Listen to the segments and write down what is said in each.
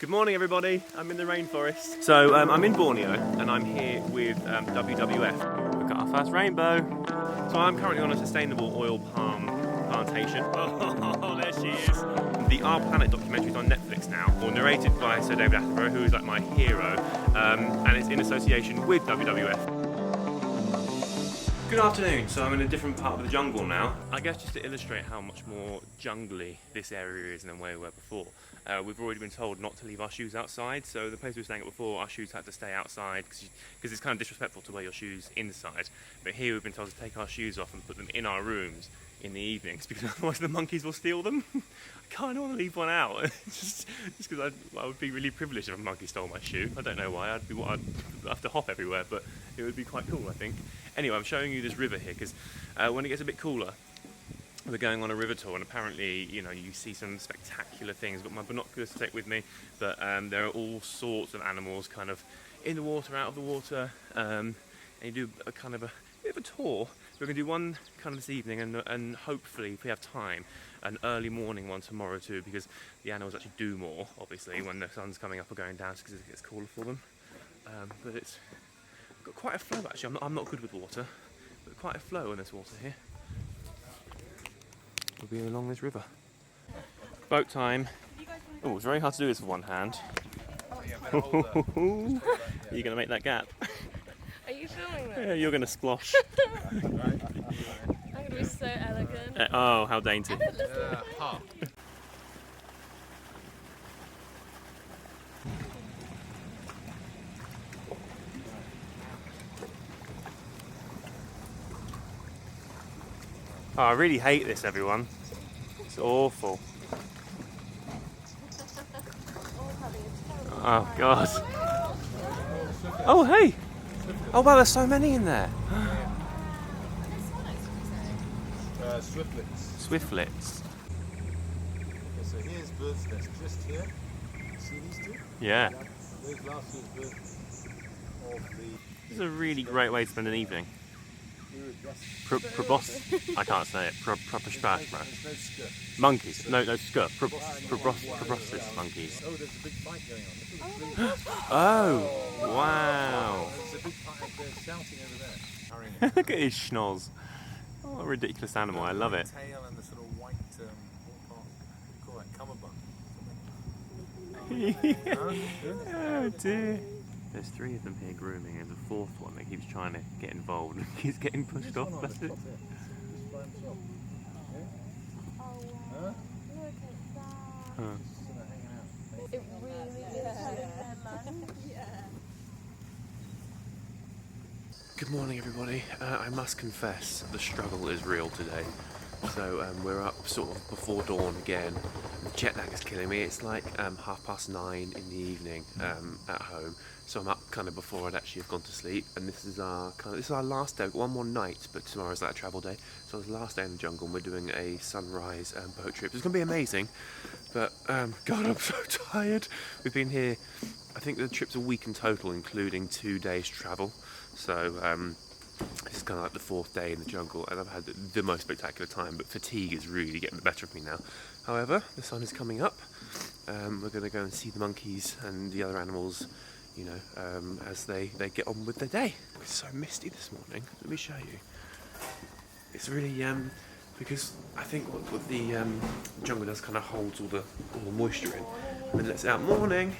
Good morning everybody, I'm in the rainforest. So I'm in Borneo and I'm here with WWF. We've got our first rainbow. So I'm currently on a sustainable oil palm plantation. Oh, there she is. The Our Planet documentary is on Netflix now, or narrated by Sir David Attenborough, who is like my hero, and it's in association with WWF. Good afternoon, so I'm in a different part of the jungle now. I guess just to illustrate how much more jungly this area is than where we were before. We've already been told not to leave our shoes outside, so the place we were staying at before, our shoes had to stay outside because it's kind of disrespectful to wear your shoes inside. But here we've been told to take our shoes off and put them in our rooms in the evenings because otherwise the monkeys will steal them. I kind of want to leave one out, just because I would be really privileged if a monkey stole my shoe. I don't know why, I'd have to hop everywhere, but it would be quite cool, I think. Anyway, I'm showing you this river here because when it gets a bit cooler, we're going on a river tour, and apparently, you know, you see some spectacular things. I've got my binoculars to take with me, but there are all sorts of animals kind of in the water, out of the water, and you do a kind of a bit of a tour. We're going to do one kind of this evening, and hopefully, if we have time, an early morning one tomorrow too, because the animals actually do more, obviously, when the sun's coming up or going down, because it gets cooler for them. But it's got quite a flow, actually. I'm not good with water, but quite a flow in this water here. We'll be along this river. Boat time. Oh, it's very hard to do this with one hand. Are you going to make that gap? Are you filming that? Yeah, you're going to splosh. I'm going to be so elegant. Oh, how dainty. Oh, I really hate this, everyone. It's awful. Oh, God. Oh, hey! Oh, wow, there's so many in there. Swiftlets. Swiftlets. So here's birds nest just here. See these two? Yeah. There's last year's birds of the... This is a really great way to spend an evening. I can't say it. There's no skir. Monkeys. No, skir. Proboscis monkeys. Oh, there's a big fight going on. Oh, wow. There's a big fight up there shouting over there. Look at his schnoz. Oh, what a ridiculous animal. I love it. The tail and the sort of white, what part? We call that cummerbund. Oh dear. There's 3 of them here grooming, and the 4th one that keeps trying to get involved and keeps getting pushed off. That's it. Just by himself. Oh, wow. Look at that. Huh. Just hanging out. It really is man. Yeah. Good morning, everybody. I must confess, the struggle is real today. So we're up sort of before dawn again. The jet lag is killing me. It's like 9:30 in the evening at home. So I'm up kind of before I'd actually have gone to sleep. And this is our last day. We've got one more night, but tomorrow's like a travel day. So it's the last day in the jungle, and we're doing a sunrise boat trip. It's going to be amazing. But God, I'm so tired. We've been here. I think the trip's a week in total, including 2 days travel. So this is kind of like the 4th day in the jungle, and I've had the most spectacular time, but fatigue is really getting the better of me now. However, the sun is coming up. We're going to go and see the monkeys and the other animals, you know, as they get on with their day. It's so misty this morning. Let me show you. It's really, because I think what the jungle does kind of holds all the moisture in, and then lets it out. Morning!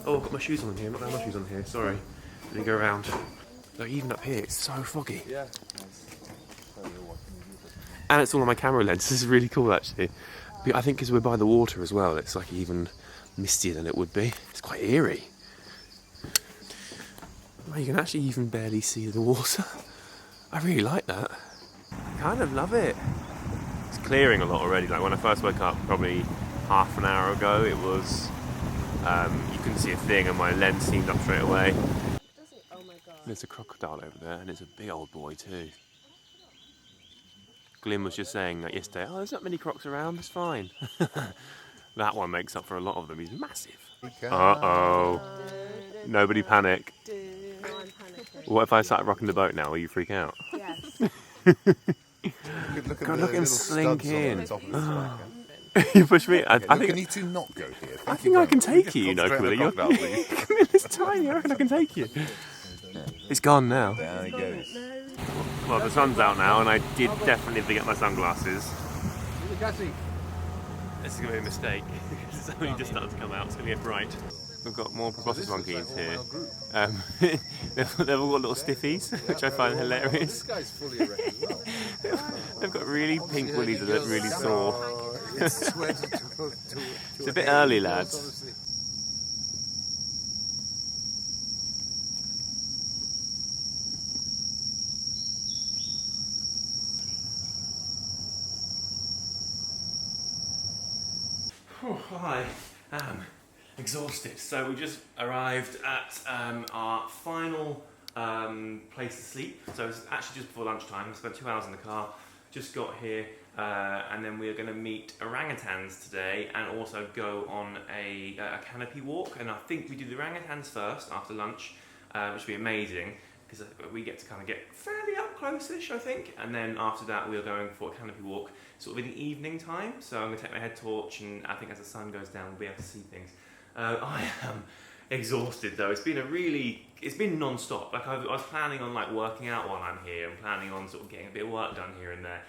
Oh, I've got my shoes on here. I've not got my shoes on here, sorry. Let me go around. Like, even up here, it's so foggy. Yeah. And it's all on my camera lens. This is really cool, actually. I think because we're by the water as well, it's like even mistier than it would be. It's quite eerie. Well, you can actually even barely see the water. I really like that. I kind of love it. It's clearing a lot already. Like when I first woke up, probably half an hour ago, it was... you couldn't see a thing, and my lens seemed up straight away. Oh my god. There's a crocodile over there, and it's a big old boy too. Gleam was just saying that yesterday, oh, there's not many crocs around, it's fine. That one makes up for a lot of them, he's massive. Uh-oh. Nobody panic. No, I'm panicking. What if I start rocking the boat now, will you freak out? Yes. Look at God, look at him slink in. You push me? I Can think you two not go here? I think I can take you, you know, Concentrate on the Camilla. crocodile, please. Camilla's tiny, I reckon I can take you. It's gone now. There he goes. Well, the sun's out now, and I did definitely forget my sunglasses. This is going to be a mistake. It's only just starting to come out, it's going to get bright. We've got more proboscis monkeys here. They've all got little stiffies, which I find hilarious. This guy's fully erect as well. They've got really pink willies that look really sore. It's It's a bit early, lads. I am exhausted. So we just arrived at our final place to sleep. So it's actually just before lunchtime. We spent 2 hours in the car, just got here, and then we are going to meet orangutans today and also go on a canopy walk. And I think we do the orangutans first after lunch, which will be amazing because we get to kind of get fairly up close-ish, I think. And then after that, we are going for a canopy walk sort of in the evening time. So I'm going to take my head torch, and I think as the sun goes down, we'll be able to see things. I am exhausted though. It's been non-stop. Like I was planning on like working out while I'm here and planning on sort of getting a bit of work done here and there.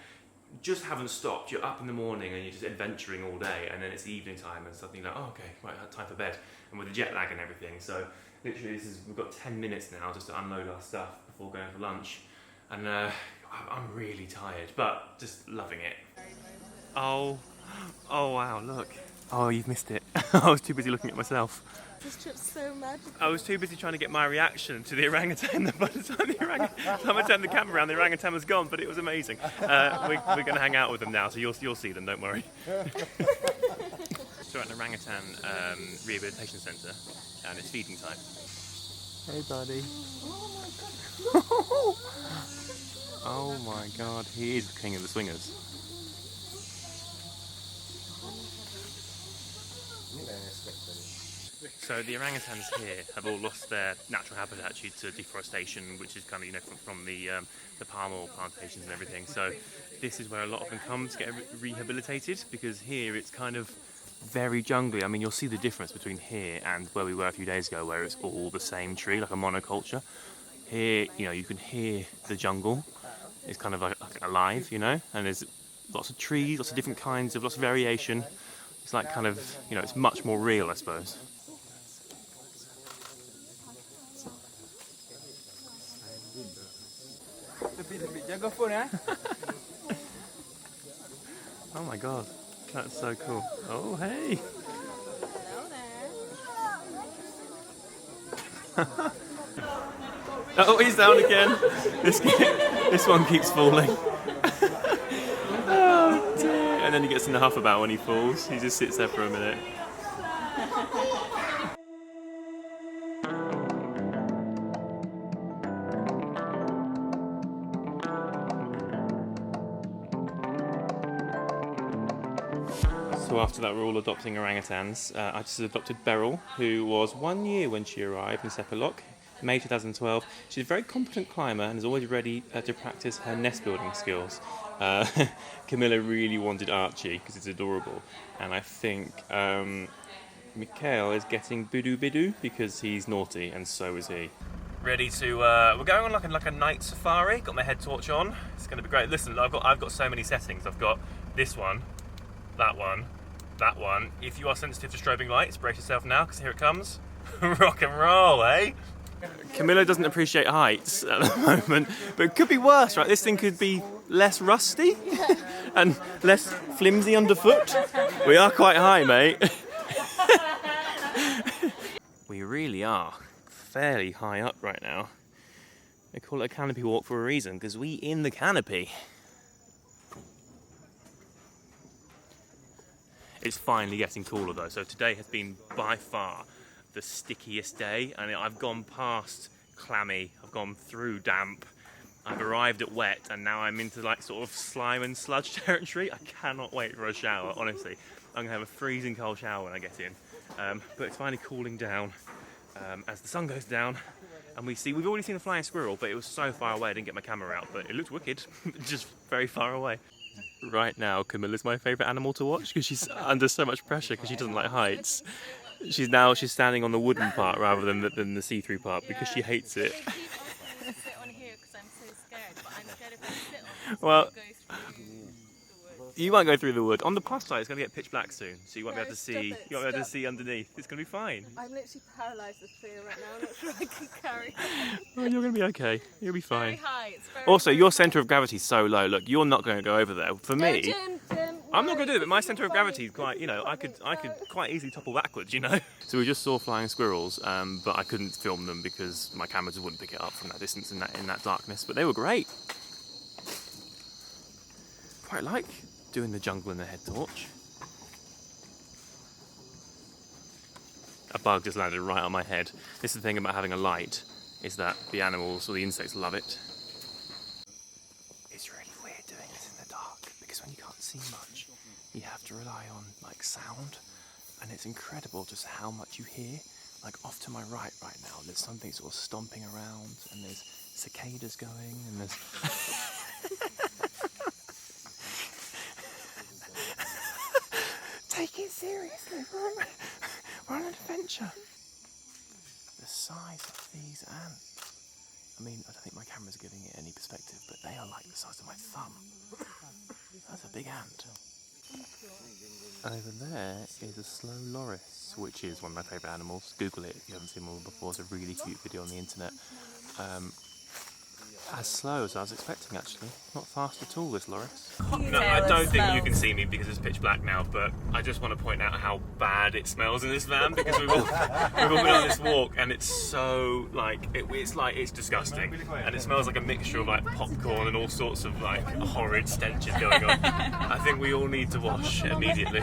Just haven't stopped. You're up in the morning and you're just adventuring all day, and then it's evening time and suddenly like, oh, okay, right, time for bed. And with the jet lag and everything, so literally we've got 10 minutes now just to unload our stuff before going for lunch. And I'm really tired, but just loving it. Oh wow, look. Oh, you've missed it. I was too busy looking at myself. This trip's so magical. I was too busy trying to get my reaction to the orangutan. By the time I turned the camera around, the orangutan was gone, but it was amazing. We're going to hang out with them now, so you'll see them, don't worry. So we're at an orangutan rehabilitation centre, and it's feeding time. Hey, buddy. Oh my god, he is the king of the swingers. So the orangutans here have all lost their natural habitat due to deforestation, which is kind of, you know, from the palm oil plantations and everything. So this is where a lot of them come to get rehabilitated, because here it's kind of very jungly. I mean, you'll see the difference between here and where we were a few days ago, where it's all the same tree, like a monoculture. Here, you know, you can hear the jungle. It's kind of like alive, you know, and there's lots of trees, lots of different kinds of, lots of variation. It's like kind of, you know, it's much more real, I suppose. Oh my god, that's so cool. Oh, hey! Hello there. Oh, he's down again. This one keeps falling. Oh dear. And then he gets in the huff about when he falls. He just sits there for a minute. So after that, we're all adopting orangutans. I just adopted Beryl, who was 1 year when she arrived in Sepalok, May 2012. She's a very competent climber and is always ready to practice her nest building skills. Camilla really wanted Archie because it's adorable, and I think Mikhail is getting Bidu because he's naughty, and so is he. Ready to? We're going on like a night safari. Got my head torch on. It's going to be great. Listen, I've got so many settings. I've got this one, that one, that one. If you are sensitive to strobing lights, brace yourself now, because here it comes. Rock and roll, eh? Camilla doesn't appreciate heights at the moment, but it could be worse, right? This thing could be less rusty and less flimsy underfoot. We are quite high, mate. We really are fairly high up right now. They call it a canopy walk for a reason, because we in the canopy. It's finally getting cooler though, so today has been by far the stickiest day, and I've gone past clammy, I've gone through damp, I've arrived at wet, and now I'm into like sort of slime and sludge territory. I cannot wait for a shower, honestly. I'm gonna have a freezing cold shower when I get in. But it's finally cooling down as the sun goes down, and we've already seen a flying squirrel, but it was so far away I didn't get my camera out, but it looked wicked, just very far away. right now, Camilla's my favourite animal to watch because she's under so much pressure because she doesn't like heights. She's standing on the wooden part rather than the see-through part because she hates it. They keep asking me to sit on here because I'm so scared, but I'm scared if I sit on it, Well, it's going to go through the woods. you won't go through the wood. On the plus side, it's going to get pitch black soon, so you won't be No, able to stop see. it, You won't be able to stop. see underneath. It's going to be fine. I'm literally paralysed with fear right now. I'm not sure I can carry on. Oh, you're going to be okay. You'll be Very fine. high. It's very, Also, very your high. centre of gravity is so low. Look, you're not going to go over there. For No, me, Jim, I'm not no, going to do it. But my this is centre of not gravity is funny. quite. You know, I This could is not quite easily topple backwards. You know. So we just saw flying squirrels, but I couldn't film them because my camera just wouldn't pick it up from that distance in that darkness. But they were great. Quite like doing the jungle in the head torch. A bug just landed right on my head. This is the thing about having a light, is that the animals or the insects love it. It's really weird doing this in the dark because when you can't see much, you have to rely on like sound, and it's incredible just how much you hear. Like off to my right now, there's something sort of stomping around, and there's cicadas going, and there's take it seriously, we're on an adventure. The size of these ants. I mean, I don't think my camera's giving it any perspective, but they are like the size of my thumb. That's a big ant. Over there is a slow loris, which is one of my favourite animals. Google it if you haven't seen one before. It's a really cute video on the internet. As slow as I was expecting, actually. Not fast at all, this loris. No, I don't think you can see me because it's pitch black now, but I just want to point out how bad it smells in this van because we've all been on this walk and it's so it's disgusting, and it smells like a mixture of like popcorn and all sorts of like horrid stenches going on. I think we all need to wash immediately.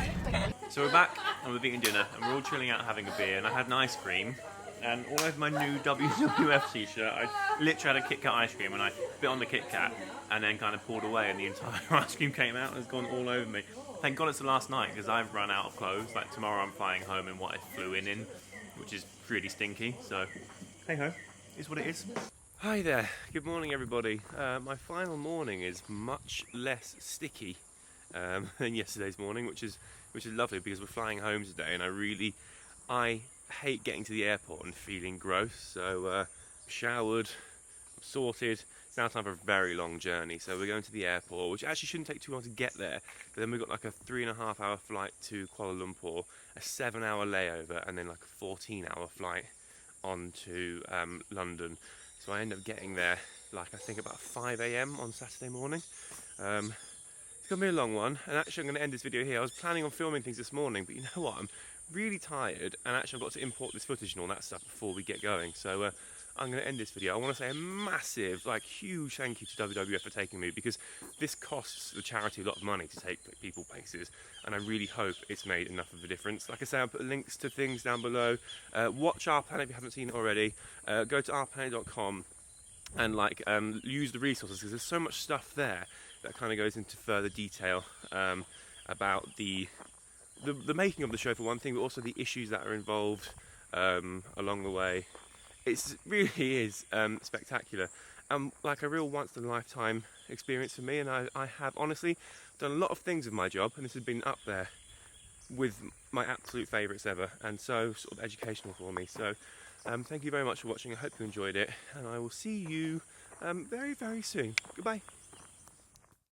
So we're back and we're eating dinner and we're all chilling out having a beer, and I had an ice cream. And all over my new WWF t-shirt, I literally had a Kit Kat ice cream and I bit on the Kit Kat and then kind of pulled away and the entire ice cream came out and has gone all over me. Thank God it's the last night because I've run out of clothes. Like tomorrow I'm flying home in what I flew in, which is really stinky. So, hey ho, is what it is. Hi there, good morning everybody. My final morning is much less sticky than yesterday's morning, which is lovely because we're flying home today, and I hate getting to the airport and feeling gross. So showered, I'm sorted. It's now time for a very long journey. So we're going to the airport, which actually shouldn't take too long to get there. But then we've got like a 3.5 hour flight to Kuala Lumpur, a 7 hour layover, and then like a 14-hour flight on to London. So I end up getting there like I think about 5 AM on Saturday morning. It's going to be a long one, and actually I'm going to end this video here. I was planning on filming things this morning, but you know what, I'm really tired, and actually I've got to import this footage and all that stuff before we get going. So I'm going to end this video. I want to say a massive, like huge thank you to WWF for taking me, because this costs the charity a lot of money to take people places, and I really hope it's made enough of a difference. Like I say, I'll put links to things down below. Watch Our Planet if you haven't seen it already. Go to ourplanet.com and use the resources, because there's so much stuff there that kind of goes into further detail about the making of the show for one thing, but also the issues that are involved along the way. It really is spectacular, like a real once-in-a-lifetime experience for me, and I have honestly done a lot of things with my job, and this has been up there with my absolute favourites ever, and so sort of educational for me. So thank you very much for watching. I hope you enjoyed it, and I will see you very, very soon. Goodbye.